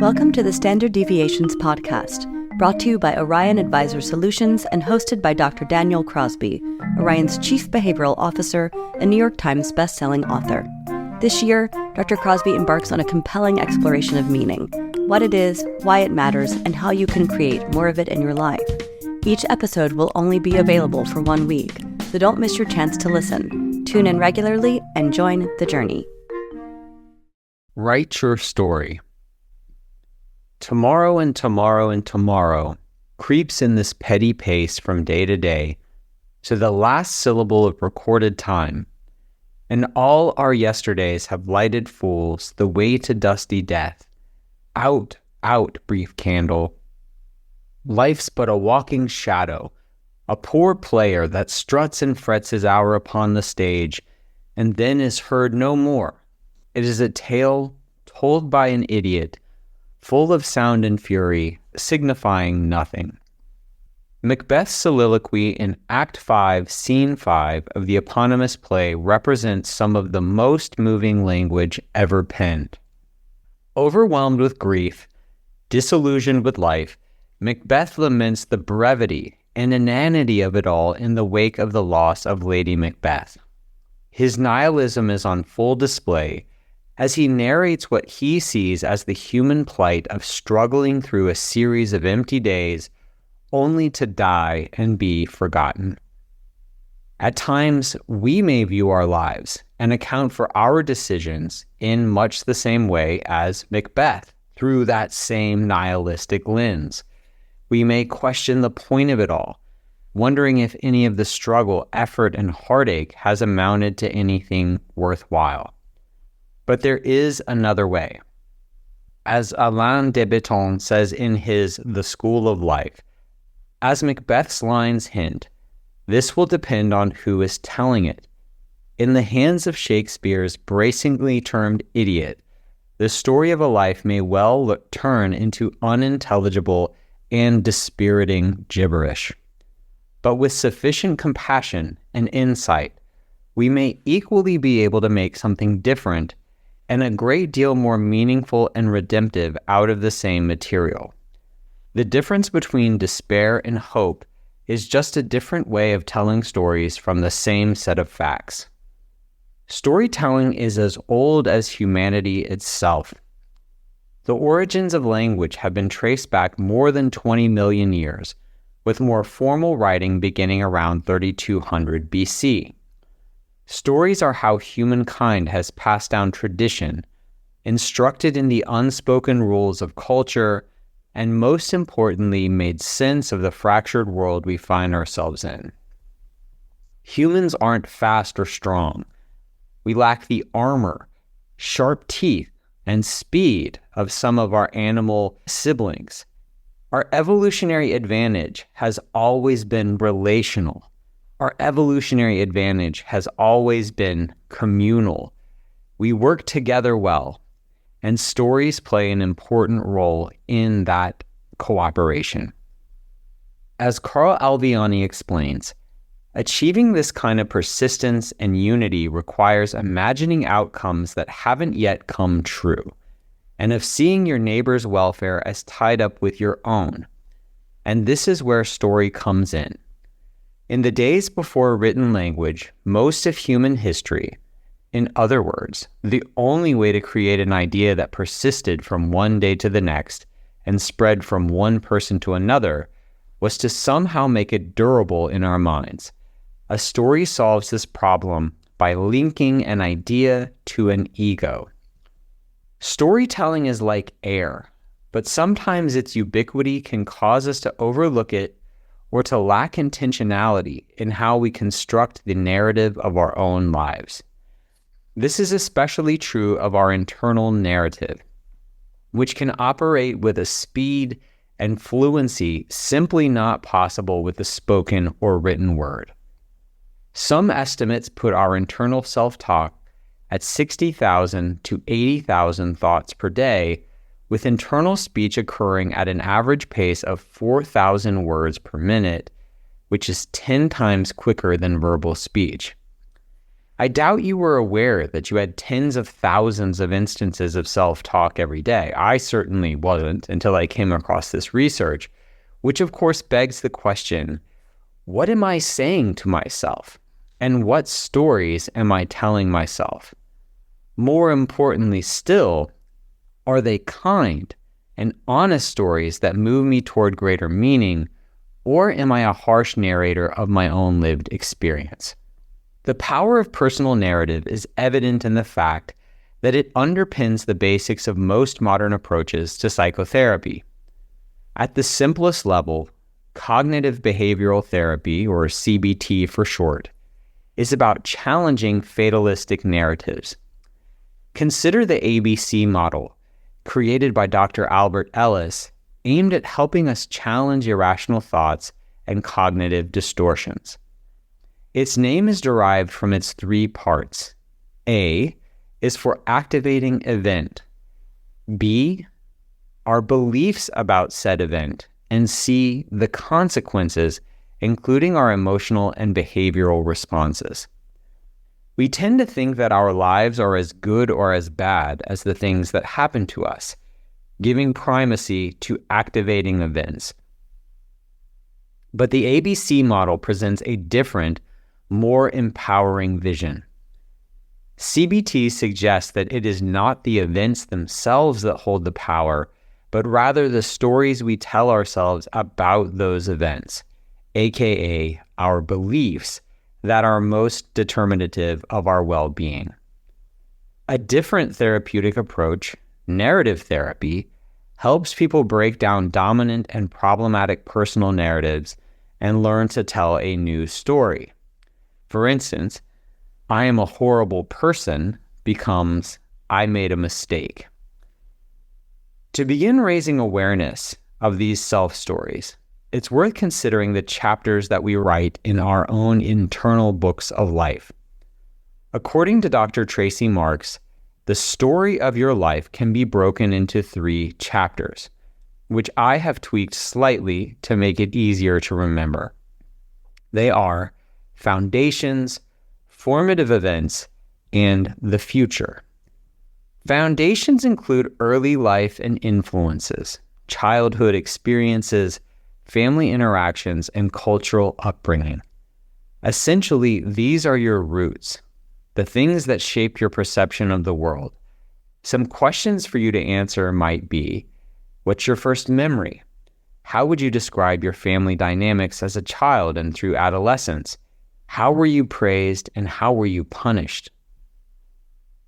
Welcome to the Standard Deviations podcast, brought to you by Orion Advisor Solutions and hosted by Dr. Daniel Crosby, Orion's Chief Behavioral Officer and New York Times bestselling author. This year, Dr. Crosby embarks on a compelling exploration of meaning, what it is, why it matters, and how you can create more of it in your life. Each episode will only be available for 1 week, so don't miss your chance to listen. Tune in regularly and join the journey. Write your story. Tomorrow and tomorrow and tomorrow creeps in this petty pace from day to day to the last syllable of recorded time, and all our yesterdays have lighted fools the way to dusty death. Out, out, brief candle. Life's but a walking shadow, a poor player that struts and frets his hour upon the stage, and then is heard no more. It is a tale told by an idiot, full of sound and fury, signifying nothing. Macbeth's soliloquy in Act 5, Scene 5 of the eponymous play represents some of the most moving language ever penned. Overwhelmed with grief, disillusioned with life, Macbeth laments the brevity and inanity of it all in the wake of the loss of Lady Macbeth. His nihilism is on full display as he narrates what he sees as the human plight of struggling through a series of empty days only to die and be forgotten. At times, we may view our lives and account for our decisions in much the same way as Macbeth, through that same nihilistic lens. We may question the point of it all, wondering if any of the struggle, effort, and heartache has amounted to anything worthwhile. But there is another way. As Alain de Botton says in his The School of Life, as Macbeth's lines hint, this will depend on who is telling it. In the hands of Shakespeare's bracingly termed idiot, the story of a life may well turn into unintelligible and dispiriting gibberish. But with sufficient compassion and insight, we may equally be able to make something different and a great deal more meaningful and redemptive out of the same material. The difference between despair and hope is just a different way of telling stories from the same set of facts. Storytelling is as old as humanity itself. The origins of language have been traced back more than 20 million years, with more formal writing beginning around 3200 BC. Stories are how humankind has passed down tradition, instructed in the unspoken rules of culture, and most importantly, made sense of the fractured world we find ourselves in. Humans aren't fast or strong. We lack the armor, sharp teeth, and speed of some of our animal siblings. Our evolutionary advantage has always been relational. Our evolutionary advantage has always been communal. We work together well, and stories play an important role in that cooperation. As Carl Alviani explains, achieving this kind of persistence and unity requires imagining outcomes that haven't yet come true, and of seeing your neighbor's welfare as tied up with your own. And this is where story comes in. In the days before written language, most of human history, in other words, the only way to create an idea that persisted from one day to the next and spread from one person to another, was to somehow make it durable in our minds. A story solves this problem by linking an idea to an ego. Storytelling is like air, but sometimes its ubiquity can cause us to overlook it or to lack intentionality in how we construct the narrative of our own lives. This is especially true of our internal narrative, which can operate with a speed and fluency simply not possible with the spoken or written word. Some estimates put our internal self-talk at 60,000 to 80,000 thoughts per day, with internal speech occurring at an average pace of 4,000 words per minute, which is 10 times quicker than verbal speech. I doubt you were aware that you had tens of thousands of instances of self-talk every day. I certainly wasn't until I came across this research, which of course begs the question, what am I saying to myself? And what stories am I telling myself? More importantly still, are they kind and honest stories that move me toward greater meaning, or am I a harsh narrator of my own lived experience? The power of personal narrative is evident in the fact that it underpins the basics of most modern approaches to psychotherapy. At the simplest level, cognitive behavioral therapy, or CBT for short, is about challenging fatalistic narratives. Consider the ABC model, created by Dr. Albert Ellis, aimed at helping us challenge irrational thoughts and cognitive distortions. Its name is derived from its three parts. A is for activating event. B, our beliefs about said event. And C, the consequences, including our emotional and behavioral responses. We tend to think that our lives are as good or as bad as the things that happen to us, giving primacy to activating events. But the ABC model presents a different, more empowering vision. CBT suggests that it is not the events themselves that hold the power, but rather the stories we tell ourselves about those events, aka our beliefs, that are most determinative of our well-being. A different therapeutic approach, narrative therapy, helps people break down dominant and problematic personal narratives and learn to tell a new story. For instance, I am a horrible person becomes I made a mistake. To begin raising awareness of these self-stories, it's worth considering the chapters that we write in our own internal books of life. According to Dr. Tracy Marks, the story of your life can be broken into 3 chapters, which I have tweaked slightly to make it easier to remember. They are foundations, formative events, and the future. Foundations include early life and influences, childhood experiences, family interactions, and cultural upbringing. Essentially, these are your roots, the things that shape your perception of the world. Some questions for you to answer might be, what's your first memory? How would you describe your family dynamics as a child and through adolescence? How were you praised and how were you punished?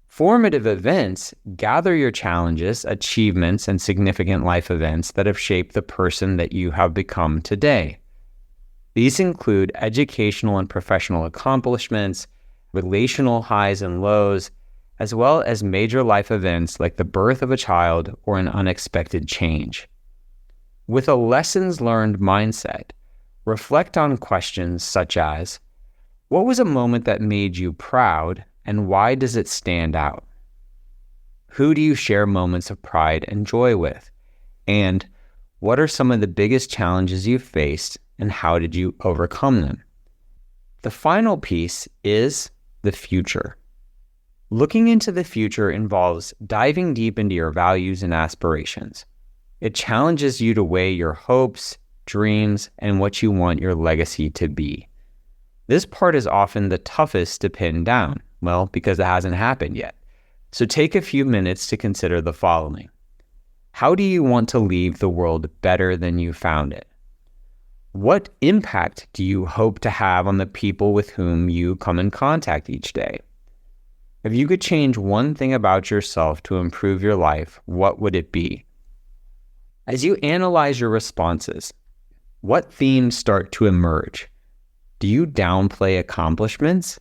Formative events gather your challenges, achievements, and significant life events that have shaped the person that you have become today. These include educational and professional accomplishments, relational highs and lows, as well as major life events like the birth of a child or an unexpected change. With a lessons learned mindset, reflect on questions such as, what was a moment that made you proud, and why does it stand out? Who do you share moments of pride and joy with? And what are some of the biggest challenges you've faced, and how did you overcome them? The final piece is the future. Looking into the future involves diving deep into your values and aspirations. It challenges you to weigh your hopes, dreams, and what you want your legacy to be. This part is often the toughest to pin down, well, because it hasn't happened yet. So take a few minutes to consider the following. How do you want to leave the world better than you found it? What impact do you hope to have on the people with whom you come in contact each day? If you could change one thing about yourself to improve your life, what would it be? As you analyze your responses, what themes start to emerge? Do you downplay accomplishments?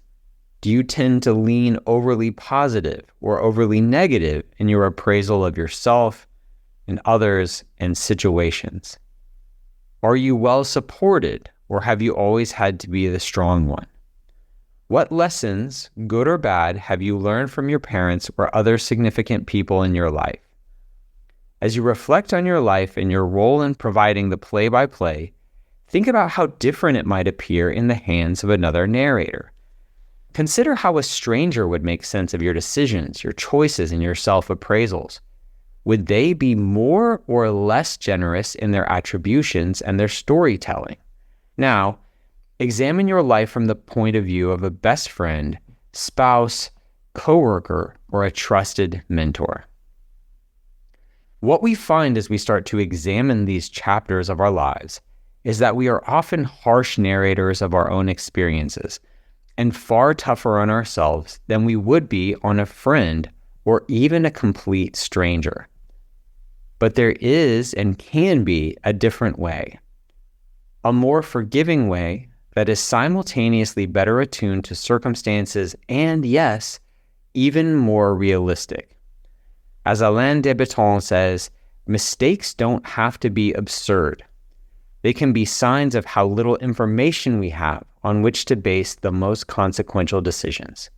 Do you tend to lean overly positive or overly negative in your appraisal of yourself and others and situations? Are you well supported, or have you always had to be the strong one? What lessons, good or bad, have you learned from your parents or other significant people in your life? As you reflect on your life and your role in providing the play-by-play, think about how different it might appear in the hands of another narrator. Consider how a stranger would make sense of your decisions, your choices, and your self-appraisals. Would they be more or less generous in their attributions and their storytelling? Now, examine your life from the point of view of a best friend, spouse, coworker, or a trusted mentor. What we find as we start to examine these chapters of our lives is that we are often harsh narrators of our own experiences and far tougher on ourselves than we would be on a friend or even a complete stranger. But there is and can be a different way, a more forgiving way that is simultaneously better attuned to circumstances and, yes, even more realistic. As Alain de Botton says, mistakes don't have to be absurd. They can be signs of how little information we have on which to base the most consequential decisions.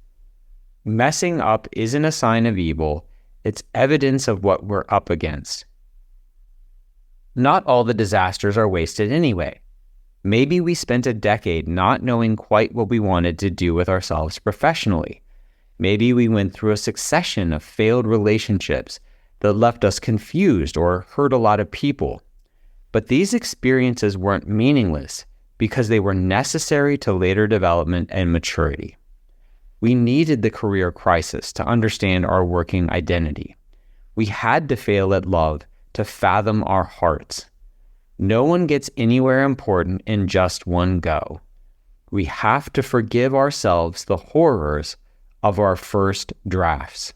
Messing up isn't a sign of evil, it's evidence of what we're up against. Not all the disasters are wasted anyway. Maybe we spent a decade not knowing quite what we wanted to do with ourselves professionally. Maybe we went through a succession of failed relationships that left us confused or hurt a lot of people. But these experiences weren't meaningless because they were necessary to later development and maturity. We needed the career crisis to understand our working identity. We had to fail at love to fathom our hearts. No one gets anywhere important in just one go. We have to forgive ourselves the horrors of our first drafts.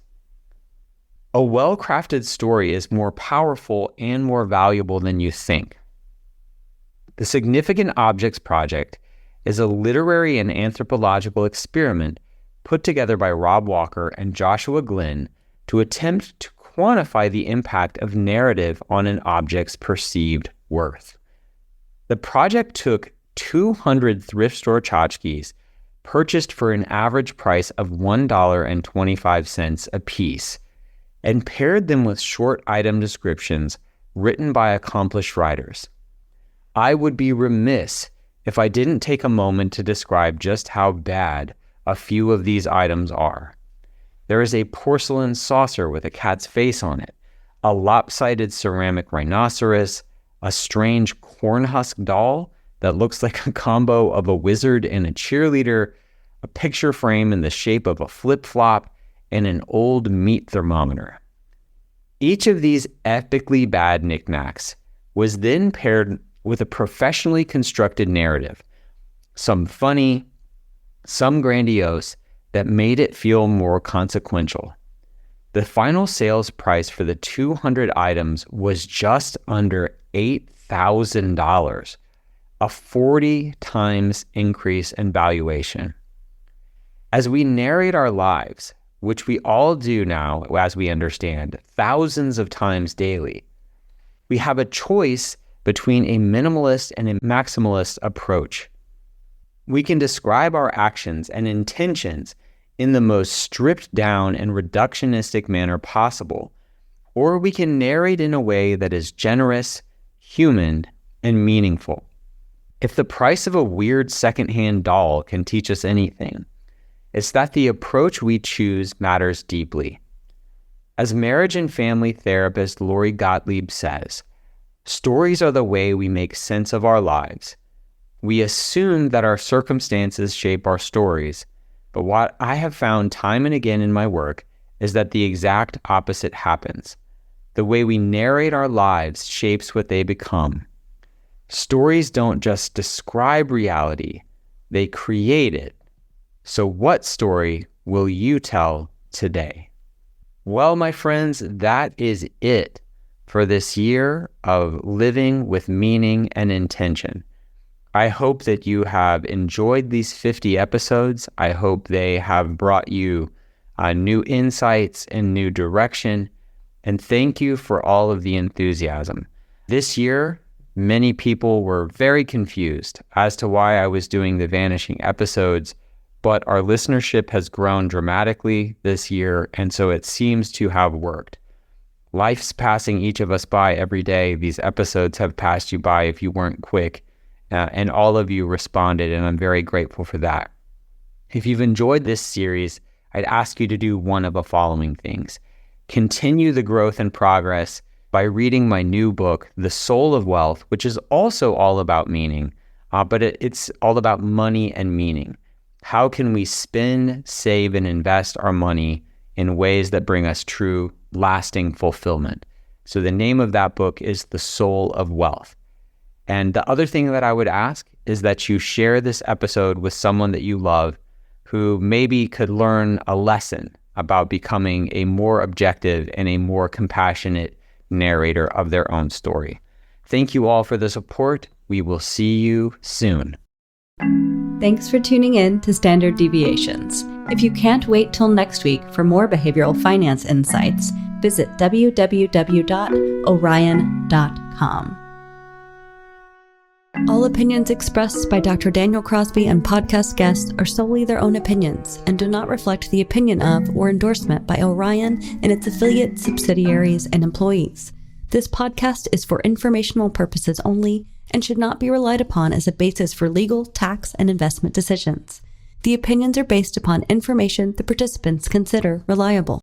A well-crafted story is more powerful and more valuable than you think. The Significant Objects Project is a literary and anthropological experiment put together by Rob Walker and Joshua Glenn to attempt to quantify the impact of narrative on an object's perceived worth. The project took 200 thrift store tchotchkes purchased for an average price of $1.25 a piece and paired them with short item descriptions written by accomplished writers. I would be remiss if I didn't take a moment to describe just how bad a few of these items are. There is a porcelain saucer with a cat's face on it, a lopsided ceramic rhinoceros, a strange corn husk doll that looks like a combo of a wizard and a cheerleader, a picture frame in the shape of a flip-flop, and an old meat thermometer. Each of these epically bad knickknacks was then paired with a professionally constructed narrative, some funny, some grandiose, that made it feel more consequential. The final sales price for the 200 items was just under $8,000, a 40 times increase in valuation. As we narrate our lives, which we all do now, as we understand, thousands of times daily, we have a choice between a minimalist and a maximalist approach. We can describe our actions and intentions in the most stripped down and reductionistic manner possible, or we can narrate in a way that is generous, human, and meaningful. If the price of a weird secondhand doll can teach us anything, it's that the approach we choose matters deeply. As marriage and family therapist Lori Gottlieb says, stories are the way we make sense of our lives. We assume that our circumstances shape our stories, but what I have found time and again in my work is that the exact opposite happens. The way we narrate our lives shapes what they become. Stories don't just describe reality, they create it. So what story will you tell today? Well, my friends, that is it for this year of living with meaning and intention. I hope that you have enjoyed these 50 episodes. I hope they have brought you new insights and new direction. And thank you for all of the enthusiasm. This year, many people were very confused as to why I was doing the vanishing episodes, but our listenership has grown dramatically this year, and so it seems to have worked. Life's passing each of us by every day. These episodes have passed you by if you weren't quick, and all of you responded, and I'm very grateful for that. If you've enjoyed this series, I'd ask you to do one of the following things. Continue the growth and progress by reading my new book, The Soul of Wealth, which is also all about meaning, but it's all about money and meaning. How can we spend, save, and invest our money in ways that bring us true, lasting fulfillment? So the name of that book is The Soul of Wealth. And the other thing that I would ask is that you share this episode with someone that you love who maybe could learn a lesson about becoming a more objective and a more compassionate narrator of their own story. Thank you all for the support. We will see you soon. Thanks for tuning in to Standard Deviations. If you can't wait till next week for more behavioral finance insights, visit www.orion.com. All opinions expressed by Dr. Daniel Crosby and podcast guests are solely their own opinions and do not reflect the opinion of or endorsement by Orion and its affiliates, subsidiaries, and employees. This podcast is for informational purposes only and should not be relied upon as a basis for legal, tax, and investment decisions. The opinions are based upon information the participants consider reliable.